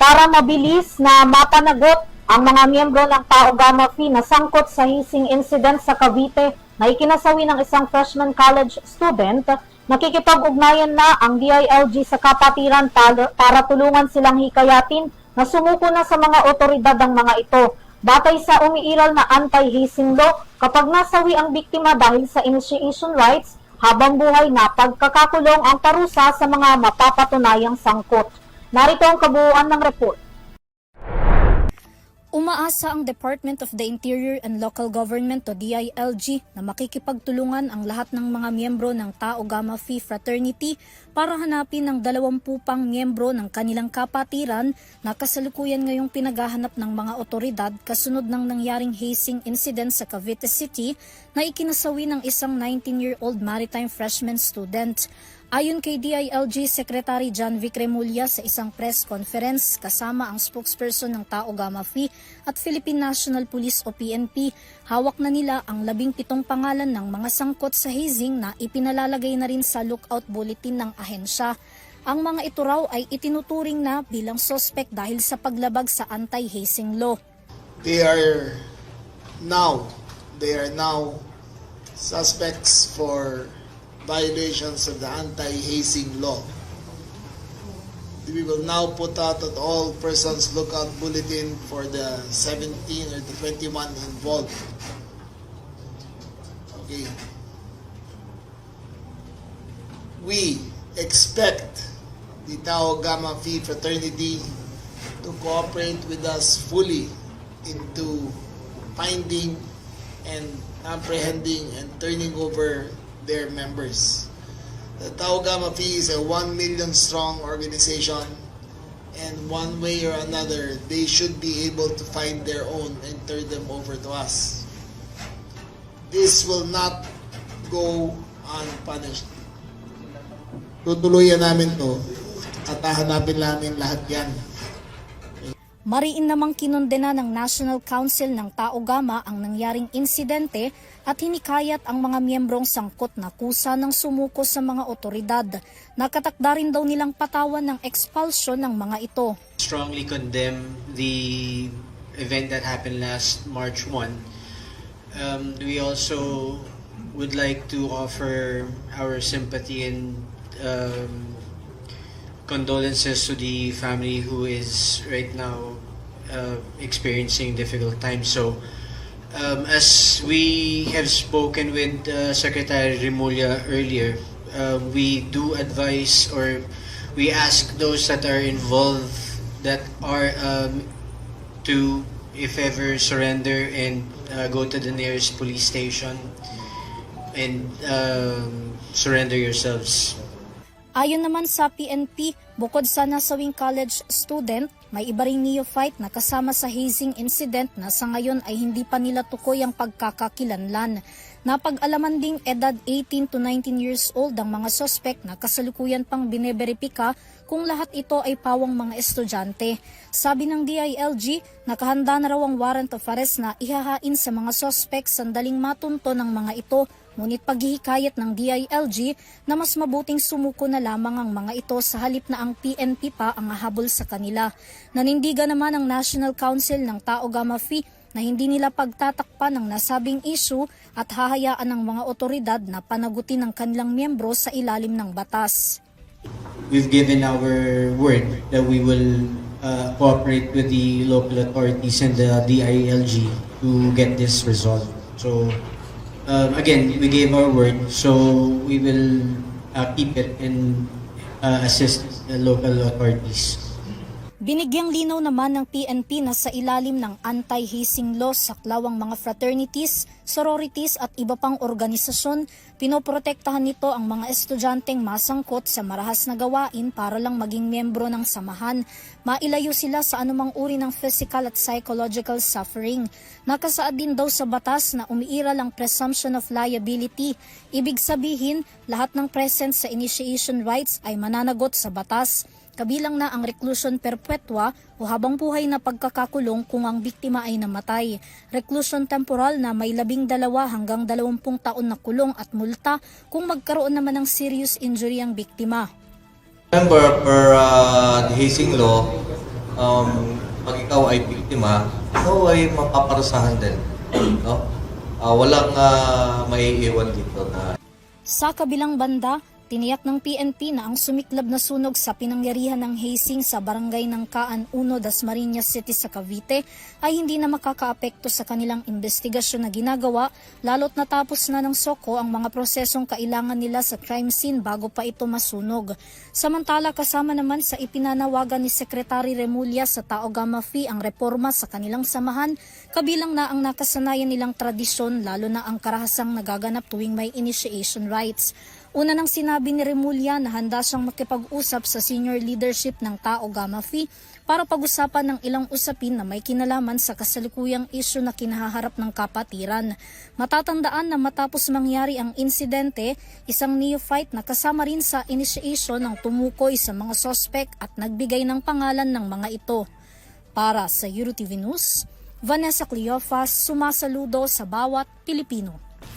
para mabilis na mapanagot ang mga miyembro ng Tau Gamma Phi na sangkot sa hazing incident sa Cavite na ikinasawi ng isang freshman college student. Nakikipag-ugnayan na ang DILG sa kapatiran para tulungan silang hikayatin na sumuko na sa mga otoridad ang mga ito. Batay sa umiiral na anti-hazing law, kapag nasawi ang biktima dahil sa initiation rights, habang buhay na pagkakakulong ang parusa sa mga mapapatunayang sangkot. Narito ang kabuuan ng report. Umaasa ang Department of the Interior and Local Government o DILG na makikipagtulungan ang lahat ng mga miyembro ng Tau Gamma Phi Fraternity para hanapin ang 20 pang miyembro ng kanilang kapatiran na kasalukuyan ngayong pinaghahanap ng mga otoridad kasunod ng nangyaring hazing incident sa Cavite City na ikinasawi ng isang 19-year-old maritime freshman student. Ayon kay DILG Secretary John Vic Remulla sa isang press conference kasama ang spokesperson ng Tau Gamma Phi at Philippine National Police o PNP, hawak na nila ang 17 pangalan ng mga sangkot sa hazing na ipinalalagay na rin sa lookout bulletin ng ahensya. Ang mga ito raw ay itinuturing na bilang suspect dahil sa paglabag sa anti-hazing law. They are now suspects for violations of the anti-hazing law. We will now put out at all persons lookout bulletin for the 17 or the 21 involved. Okay. We expect the Tau Gamma Phi fraternity to cooperate with us fully into finding and apprehending and turning over their members. The Tau Gamma Phi is a 1 million strong organization, and one way or another, they should be able to find their own and turn them over to us. This will not go unpunished. Tutuluyan namin to at hahanapin namin lahat yan. Mariin namang kinondena ng National Council ng Tau Gamma ang nangyaring insidente at hinikayat ang mga miyembrong sangkot na kusa ng sumuko sa mga otoridad. Nakatakda rin daw nilang patawan ng expulsion ng mga ito. Strongly condemn the event that happened last March 1. We also would like to offer our sympathy and condolences to the family who is right now experiencing difficult times. So, as we have spoken with Secretary Remulla earlier, we do advise or we ask those that are involved that are to, if ever, surrender and go to the nearest police station and surrender yourselves. Ayon naman sa PNP, bukod sa nasawing college student, may iba ring neophyte na kasama sa hazing incident na sa ngayon ay hindi pa nila tukoy ang pagkakakilanlan. Napag-alaman ding edad 18 to 19 years old ang mga suspect na kasalukuyan pang bineberipika kung lahat ito ay pawang mga estudyante. Sabi ng DILG, nakahanda na raw ang warrant of arrest na ihahain sa mga suspect sandaling matunto ng mga ito. Ngunit paghihikayat ng DILG na mas mabuting sumuko na lamang ang mga ito sa halip na ang PNP pa ang hahabol sa kanila. Nanindigan naman ang National Council ng Tau Gamma Phi na hindi nila pagtatakpan ng nasabing issue at hahayaan ng mga otoridad na panagutin ang kanilang miyembro sa ilalim ng batas. We've given our word that we will cooperate with the local authorities and the DILG to get this resolved. So, again, we gave our word, so we will keep it and assist the local authorities. Binigyang linaw naman ng PNP na sa ilalim ng anti-hazing law saklaw ang mga fraternities, sororities at iba pang organisasyon, pinoprotektahan nito ang mga estudyanteng masangkot sa marahas na gawain para lang maging miyembro ng samahan. Mailayo sila sa anumang uri ng physical at psychological suffering. Nakasaad din daw sa batas na umiiral ang presumption of liability. Ibig sabihin, lahat ng present sa initiation rights ay mananagot sa batas. Kabilang na ang reclusion perpetua o habang buhay na pagkakakulong kung ang biktima ay namatay. Reclusion temporal na may 12 hanggang 20 taon na kulong at multa kung magkaroon naman ng serious injury ang biktima. Remember, per the hazing law, pag ikaw ay biktima, ikaw ay mapaparusahan din. No? Walang maiiwan dito na Sa kabilang banda, tiniyak ng PNP na ang sumiklab na sunog sa pinangyarihan ng hazing sa barangay ng Kaan 1, Dasmariñas City sa Cavite ay hindi na makakaapekto sa kanilang investigasyon na ginagawa, lalo't natapos na ng SOCO ang mga prosesong kailangan nila sa crime scene bago pa ito masunog. Samantala, kasama naman sa ipinanawagan ni Secretary Remulla sa Tao Gamma Phi ang reforma sa kanilang samahan, kabilang na ang nakasanayan nilang tradisyon, lalo na ang karahasang nagaganap tuwing may initiation rites. Una nang sinabi ni Remulla na handa siyang makipag-usap sa senior leadership ng Tao Gamma Phi para pag-usapan ng ilang usapin na may kinalaman sa kasalukuyang isyu na kinahaharap ng kapatiran. Matatandaan na matapos mangyari ang insidente, isang neophyte na kasama rin sa initiation ang tumukoy sa mga sospek at nagbigay ng pangalan ng mga ito. Para sa EuroTV News, Vanessa Cleofas, sumasaludo sa bawat Pilipino.